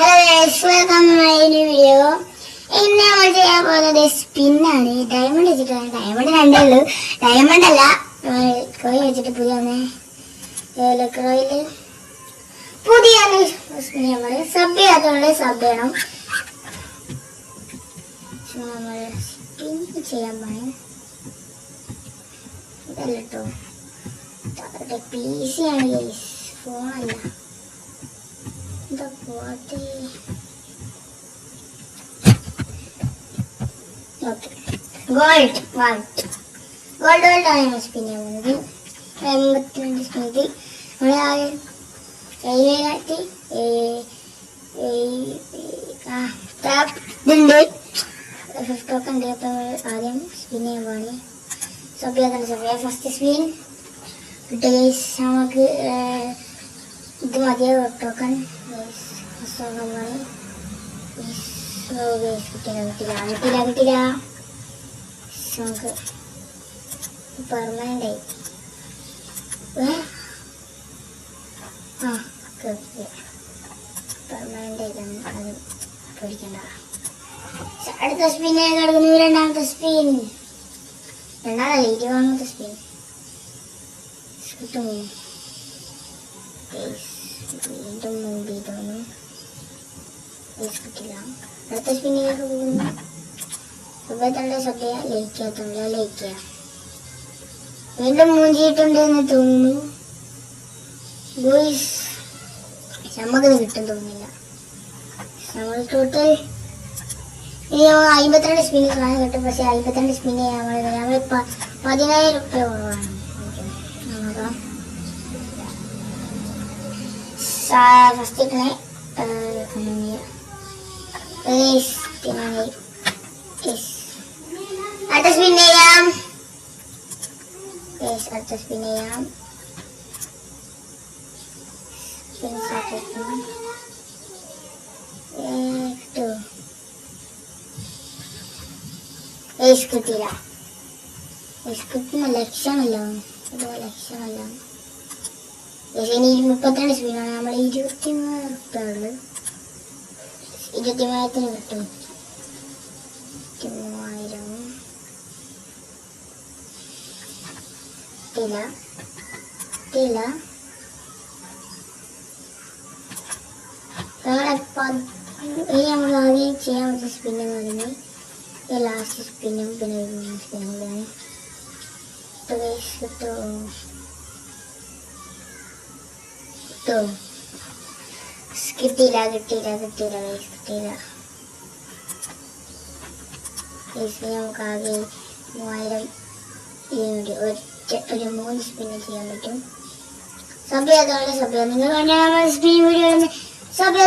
Welcome my new video. ഇന്ന് നമ്മൾ ചെയ്യാൻ പോകുന്നത് സ്പിന്നാണ്. ഡയമണ്ട് വെച്ചിട്ടാണ്. ഡയമണ്ട് രണ്ടേ ഉള്ളൂ. ഡയമണ്ട് അല്ല, കോഴി വെച്ചിട്ട് പുതിയ ക്രോയില് പുതിയ സ്പിൻ നമ്മൾ സബ് ചെയ്യാത്തതുകൊണ്ട് സബ് ചെയ്യണം. നമ്മൾ സ്പിൻ ചെയ്യാൻ പോണേ ഇതല്ല കേട്ടോ, PC ആണ്, ഫോണല്ല. ഗോൾഡ് ആണ് സ്പിൻ ചെയ്യുന്നത്. 82 സ്പിന്നിൽ നമ്മൾ 7,000 ഫിഫ്റ്റൊക്കെ ഉണ്ട്. അപ്പം ആദ്യം സ്പിൻ ചെയ്യാൻ പോണേ. സബ്യ ഫസ്റ്റ് സ്പിൻ നമുക്ക് ഇത് മതിയോ ടോക്കൺ. കിട്ടില്ല. നമുക്ക് പെർമനന്റ് ആയി പെർമനന്റ് ആയിട്ടാണ്, അത് പേടിക്കണ്ട. അടുത്ത സ്പിന്നെ കിടക്കുന്നു. രണ്ടാമത്തെ സ്പിൻ, രണ്ടാമതല്ല 20ാമത്തെ സ്പിൻ കിട്ടുമോ? വീണ്ടും മുമ്പ് തോന്നും കിട്ടില്ല. അടുത്ത സ്പിന്നിലേക്ക് പോകുന്നു. സഭ്യ ലയിക്കുക. വീണ്ടും മൂഞ്ചിയിട്ടുണ്ടെന്ന് തോന്നുന്നു. ബോയ്സ് നമുക്കത് കിട്ടും തോന്നുന്നില്ല. നമ്മൾ ടോട്ടൽ 52 സ്പിന്ന് കാണാൻ കിട്ടും. പക്ഷെ 52 സ്പിന്ന് നമ്മൾ 10,000 രൂപ കുറവാണ്. നോക്കാം. ഫസ്റ്റ് അടുത്ത സ്പിൻ ചെയ്യാം. കിട്ടിയില്ല. കിട്ടുന്ന ലക്ഷമല്ല, ലക്ഷമല്ല. ഇനി 32 സ്പിന്നാണ്. നമ്മൾ 23 ഉള്ളു. 23,000 കിട്ടും. 23,000 കിട്ടില്ല. ഇനി നമ്മൾ ആദ്യം ചെയ്യാൻ പറ്റിയ സ്പിന്നെന്ന് പറയുന്നത് ലാസ്റ്റ് സ്പിന്നും പിന്നെ സ്പിന്നുകളാണ്. കിട്ടിയില്ല. നമുക്ക് ആകെ 3,000 ഒരു 3 സ്പിന്ന് ചെയ്യാൻ പറ്റും. സബ്യ നിങ്ങൾ കണ്ടാൽ സ്പിൻ വീഡിയോ സബ്യ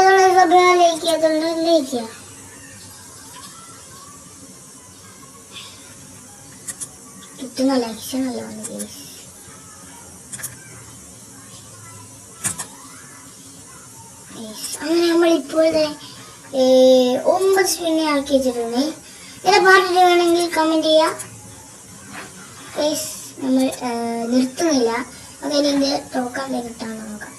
ലയിക്കുക. കിട്ടുന്ന ലക്ഷണമല്ല വന്നത്. അങ്ങനെ നമ്മൾ ഇപ്പോഴത്തെ 9 സ്പിന്നെ ആക്കി വെച്ചിട്ടുണ്ട്. ഇതിന്റെ പാട്ടിട്ട് വേണമെങ്കിൽ കമന്റ് ചെയ്യാം. നമ്മൾ നിർത്തുന്നില്ല. അതിന് ഇതിന്റെ ടോക്കൺ കിട്ടാൻ നോക്കാം.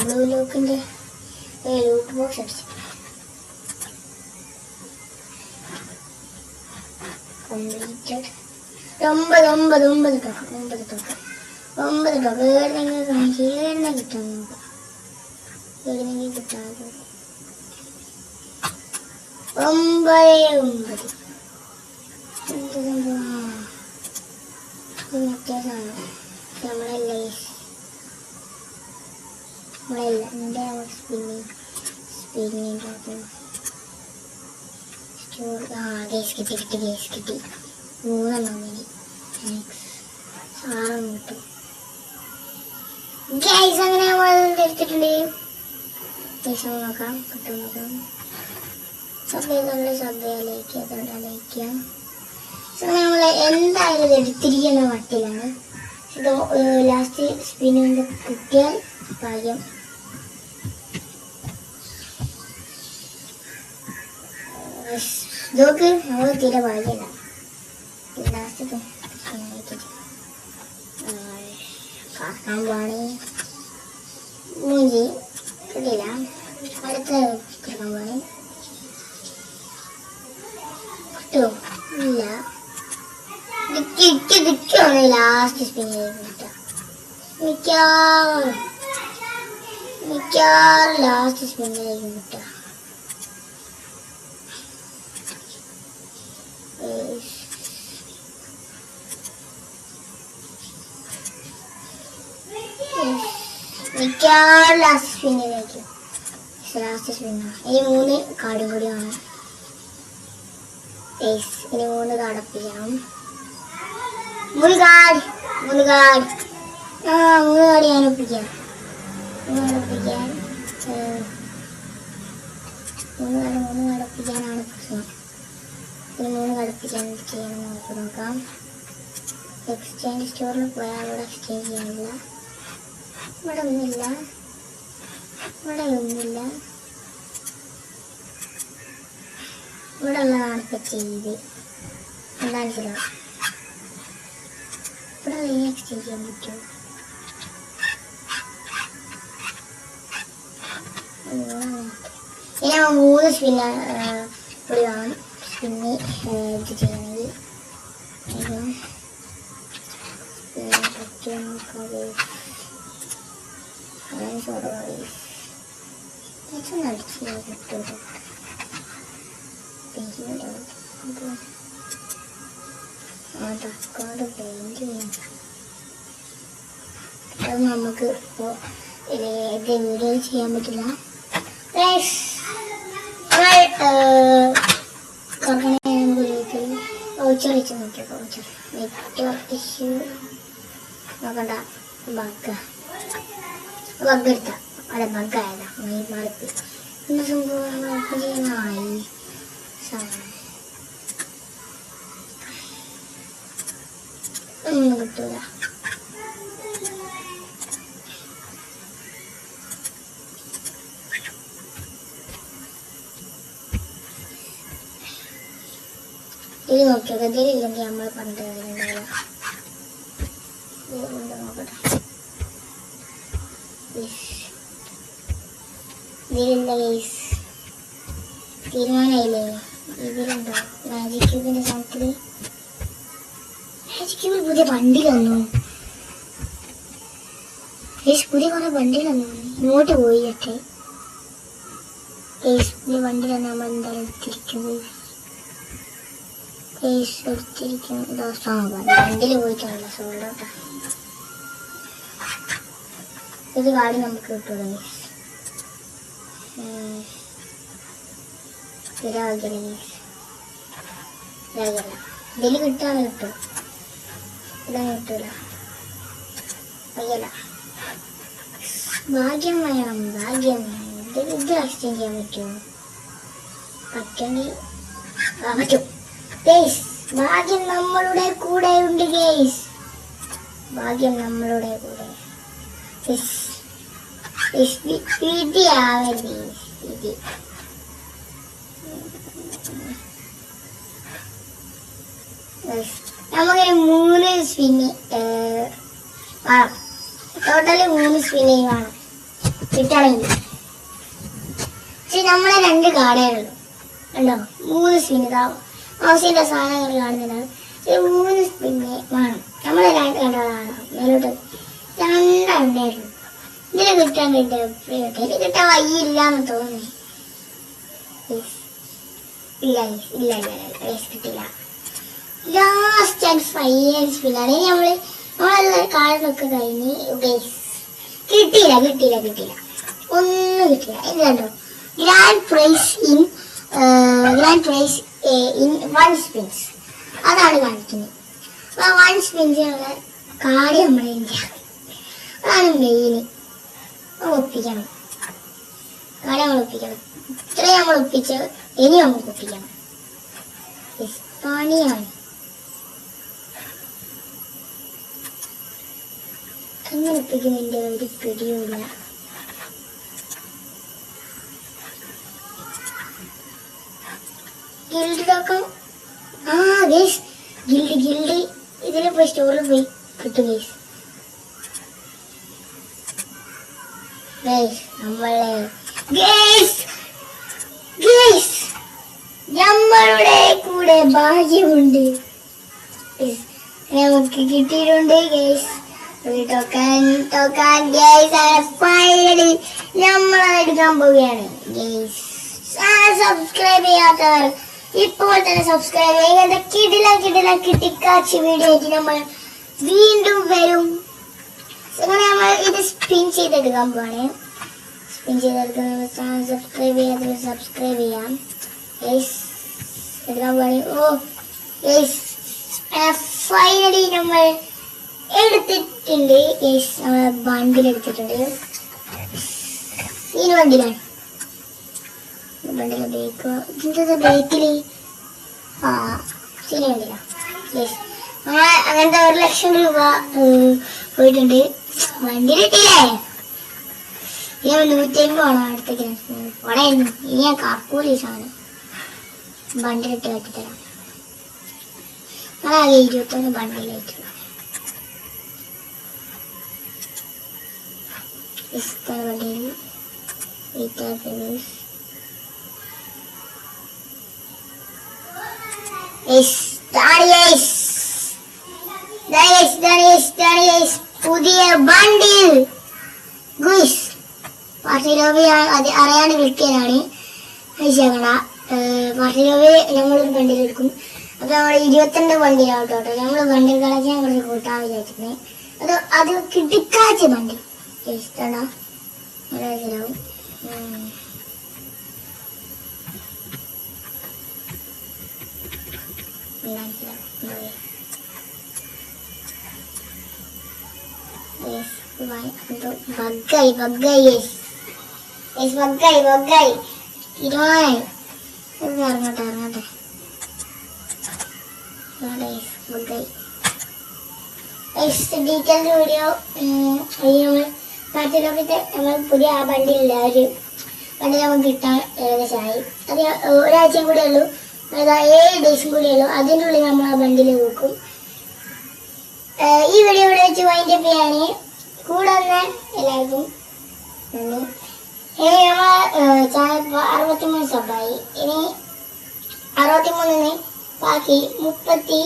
ബ്ലൂ ലോക്കിന്റെ ലൂട്ട് ബോക്സ് അടിച്ചു. കംപ്ലീറ്റഡ്. 9 ടോക്കൺ ഏതെങ്കിലും കിട്ടാൻ നോക്കാം. കിട്ടാൻ 9 നമ്മളല്ല എൻ്റെ സ്പിന്നിങ് കിട്ടി. 3 കിട്ടും. അങ്ങനെ നമ്മൾ എടുത്തിട്ടുണ്ട്. നോക്കാം, കിട്ടും നോക്കാം. സബ്യയിലേക്ക് നമ്മൾ എന്തായാലും ഇത് എടുത്തിരിക്കുന്ന മട്ടിലാണ്. ഇത് ലാസ്റ്റ് സ്പിന്നിൻ്റെ കിട്ടിയാൽ ഭാഗ്യം. ഇതൊക്കെ നമ്മൾ തീരെ ഭാഗ്യമില്ല. ലാസ്റ്റ് പറക്കാൻ പോണേ. മൂഞ്ചി കിട്ടില്ല. അടുത്ത കിടക്കാൻ പോണേ. കിട്ടുമോ? ഇല്ല. ദിക്കൊന്ന് ലാസ്റ്റ് സ്പിന്നിലേക്ക് കിട്ടാം. മിക്കവാറും ലാസ്റ്റ് സ്പിന്നിലേക്ക് കിട്ടാം. മിക്കവാറും ലാസ്റ്റ് സ്പിന്നിലേക്ക്. ലാസ്റ്റ് സ്പിന്നാ. ഇനി 3 കാർഡും കൂടിയാണ്. ഇനി 3 കാർഡ് ഒപ്പിക്കണം. 3 കാർഡ്. 3 കാർഡ് ഞാൻ ഒപ്പിക്കാം. 3 കാർഡ് ഒപ്പിക്കാനാണ് പ്രശ്നം. ഇനി 3 കാർഡ് ഒപ്പിക്കാൻ ചെയ്യണം. നമുക്ക് നോക്കാം. എക്സ്ചേഞ്ച് സ്റ്റോറിൽ പോയാൽ അവിടെ എക്സ്ചേഞ്ച് ചെയ്യാനില്ല. ഇവിടെ ഒന്നുമില്ല. ഇവിടെ ഉള്ളതാണ് ഇപ്പം ചെയ്ത്. എന്താണ് ചില ഇവിടെ എക്സ്ചേഞ്ച് ചെയ്യാൻ പറ്റുമോ? ഇനി 3 സ്പിന്ന കൂടി വേണം. സ്പിന്ന് ഇത് ചെയ്യണമെങ്കിൽ അത് നമുക്ക് ഇപ്പോൾ ഇത് വീഡിയോ ചെയ്യാൻ പറ്റില്ല. വൗച്ചർ വെച്ച് നോക്കിയോ? വൗച്ചർ നെറ്റ്വർക്ക് ഇഷ്യൂ നോക്കണ്ട. ബഗ് എടുത്ത അല്ല ബഗ്ഗായതാ. മാറിപ്പോയി. പിന്നെ സംഭവം ഓപ്പൺ ചെയ്യാനായി ഒന്നും കിട്ടൂല. ഇത് നോക്കിയത് ഇതിലില്ലെങ്കിൽ നമ്മൾ പണ്ട് നോക്കട്ടെ. ഇതിലില്ല ഗൈസ്. തീരുമാനമായില്ലേ? ഇതിലുണ്ടോ മാജിക് ക്യൂബിന്റെ സാധനത്തില്? മാജിക് ക്യൂബിൽ പുതിയ ബണ്ടിൽ വന്നു. പുതിയ കുറെ ബണ്ടിൽ വന്നു. ഇങ്ങോട്ട് പോയി ഒക്കെ പുതിയ ബണ്ടിൽ വന്ന് നമ്മൾ എന്തായാലും എടുത്തിരിക്കുന്നത്. വണ്ടിയിൽ പോയിട്ടുള്ള സോൾഡോട്ടാ. ഇത് കാർഡ് നമുക്ക് കിട്ടുള്ളൂ. ഇതിൽ കിട്ടാണ് കിട്ടും. ഇതാണ് കിട്ടൂല. അയ്യല്ല, ഭാഗ്യം വേണം. ഭാഗ്യം ഇത് എക്സ്ചേഞ്ച് ചെയ്യാൻ പറ്റുമോ? പറ്റുമെങ്കിൽ പറ്റും. ഭാഗ്യം നമ്മളുടെ കൂടെ ഉണ്ട് ഗേസ്. ഭാഗ്യം നമ്മളുടെ കൂടെ. വിധിയാവരുത്. വിധി നമുക്കൊരു 3 സ്പിന്ന് വേണം. ടോട്ടല് 3 സ്പിന്ന് വേണം കിട്ടണമെങ്കിൽ. പക്ഷെ നമ്മളെ 2 കാർഡേ ഉള്ളൂ. ഉണ്ടോ? 3 സ്പിന്ന് ആവശ്യമില്ല സാധനങ്ങൾ കാണുന്നില്ല. 3 സ്പിന്ന് വേണം. നമ്മളെ 2 കണ്ടതാണ് മേലോട്ട് 2 ഉണ്ടായിരുന്നു. ഇതിന് കിട്ടാൻ കിട്ടാൻ വയ്യില്ലാന്ന് തോന്നി. ഇല്ല കിട്ടില്ല. ലാസ്റ്റ് ആൻഡ് ഫൈനൽ സ്പിന്നാണ്. ഇനി നമ്മളെല്ലാം കാർഡൊക്കെ കഴിഞ്ഞ് കിട്ടിയില്ല. ഒന്നും കിട്ടില്ല. ഇത് കണ്ടോ? ഗ്രാൻഡ് പ്രൈസ് ഇൻ 1 സ്പിൻസ് അതാണ് കാണിക്കുന്നത്. അപ്പോൾ 1 സ്പിൻസിനുള്ള കാർഡ് നമ്മുടെ ഇന്ത്യ. അതാണ് മെയിന്. ഒപ്പിക്കണം. കാർഡ് നമ്മൾ ഒപ്പിക്കണം. ഇത്രയും നമ്മൾ ഒപ്പിച്ച് ഇനി നമുക്ക് ഒപ്പിക്കണം. പണിയാണ്. അങ്ങനെ ഒപ്പിക്കുന്നതിൻ്റെ ഒരു പിടിയുമില്ല. ഗിൽഡൊക്കെ ഗിൽഡ് ഇതിൽ പോയി സ്റ്റോറിൽ പോയി കിട്ടും ഗൈസ്. നമ്മളുടെ കൂടെ ഭാഗ്യമുണ്ട്. നമുക്ക് കിട്ടിയിട്ടുണ്ട് ഗൈസ് ഒരു ടോക്കൺ ഗൈസ്. ഫൈനലി നമ്മൾ എടുക്കാൻ പോവുകയാണ് ഗൈസ്. സബ്സ്ക്രൈബ് ചെയ്യാത്തവർ ഇപ്പോൾ തന്നെ സബ്സ്ക്രൈബ് ചെയ്യുക. കിട്ടിക്കാച്ചി വീഡിയോ ആയിട്ട് നമ്മൾ വീണ്ടും വരും. അങ്ങനെ നമ്മൾ ഇത് സ്പിൻ ചെയ്തെടുക്കാൻ പോവാണ്. സ്പിൻ ചെയ്തെടുക്കുന്ന സബ്സ്ക്രൈബ് ചെയ്യാത്തവർ സബ്സ്ക്രൈബ് ചെയ്യാം ഗൈസ്. എടുക്കാൻ പോവാണ്. ഫൈനലി നമ്മൾ എടുത്തിട്ടുണ്ട് ഗൈസ്. നമ്മൾ ബണ്ടിൽ എടുത്തിട്ടുണ്ട്. ഈ ബണ്ടിലാണ് ബേക്കില് ശരി വണ്ടില്ല. അങ്ങനത്തെ 1,00,000 രൂപ പോയിട്ടുണ്ട്. വണ്ടി കിട്ടിയില്ലേ? ഞാൻ 150 വേണം അടുത്തേക്ക്. ഇവിടെ ഇനി ഞാൻ കാക്കൂലി സാധനം ബണ്ടിലിട്ട് കട്ടിത്തരാം. നമ്മളാകെ 21 ബണ്ടിലായിട്ടുള്ള വണ്ടിയിൽ പുതിയ ബണ്ടിൽ അറിയാണ്ട് വിളിക്കലാണ്. പാർട്ടിലോബി നമ്മളൊരു ബണ്ടിൽ എടുക്കും. അപ്പൊ നമ്മൾ 22 ബണ്ടിലാവട്ടോ. നമ്മള് ബണ്ടിൽ കളക്ഷൻ കുറച്ച് കൂട്ടാൻ വിചാരിച്ചിരുന്നേ. അത് കിട്ടിക്കാച്ച ബണ്ടിൽ ഇഷ്ടമാണോ? മനസ്സിലാവും. ബഗ്ഗായി ഇറങ്ങട്ടെ. ഡീറ്റെയിൽ വീഡിയോ നമ്മൾ പുതിയ ആ ബണ്ടില്ല ഒരു വണ്ടി നമുക്ക് കിട്ടാൻ ഏകദേശമായി. അത് ഒരാഴ്ചയും കൂടെ ഉള്ളൂ. അതായത് 7 ഡേയ്സും കൂടെ ഉള്ളൂ. അതിൻ്റെ ഉള്ളിൽ നമ്മൾ ആ ബണ്ടിൽ നോക്കും. ഈ വീഡിയോ ഇവിടെ വെച്ച് വൈൻഡ് അപ്പ് ചെയ്യാണ്. കൂടെ വന്ന എല്ലാവർക്കും നന്ദി. ഇനി നമ്മൾ ചാനൽ 63 സബ്ബായി. ഇനി 63 ബാക്കി 37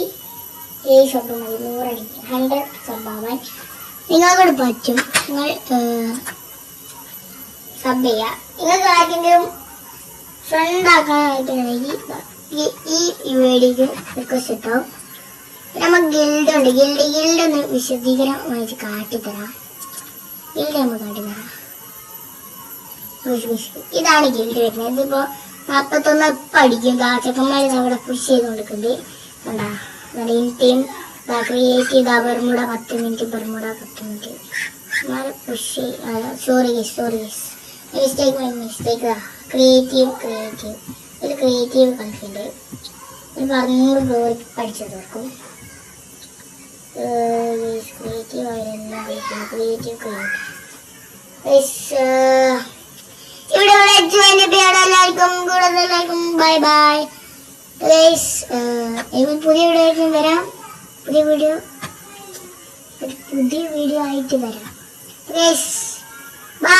സബ് മതി. 100 അടിക്കും. 100 സബ്ബാവാൻ നിങ്ങൾക്കൂടെ പറ്റും. നിങ്ങൾ സബ് ചെയ്യുക. നിങ്ങൾക്ക് ആർക്കെങ്കിലും ഫ്രണ്ട് ആക്കാനായിട്ടുണ്ടെങ്കിൽ ഈ വീഡിയോക്ക് റിക്വസ്റ്റ് ഇട്ടോ. നമുക്ക് ഗിൽഡ് ഉണ്ട്. ഗിൽഡ് ഒന്ന് വിശദീകരമായിട്ട് കാട്ടിത്തരാം. ഗിൽഡ് നമുക്ക് കാട്ടിത്തരാം. ഇതാണ് ഗിൽഡ് വരുന്നത്. ഇതിപ്പോ 41 ഇപ്പം അടിക്കും. ചെക്കന്മാർ അവിടെ പുഷ് ചെയ്ത് കൊടുക്കുന്നുണ്ട്. എന്താ ടീം ക്രിയേറ്റ് ചെയ്ത Bermuda 10 minute. Bermuda 10 minute push. Sorry mistake. Creative ഒരു ക്രിയേറ്റീവ് കളിക്കുന്നുണ്ട്. ഒരു 200 ഗോൾ പഠിച്ചു തീർക്കും. ക്രിയേറ്റീവ് ആയിട്ടെല്ലാം കളിക്കുന്നു. ക്രിയേറ്റീവ് ഇവിടെ എല്ലാവർക്കും കൂടുതലായിരിക്കും. ബൈ. പുതിയ വീഡിയോ വരാം. പുതിയ വീഡിയോ ആയിട്ട് വരാം. ബൈ.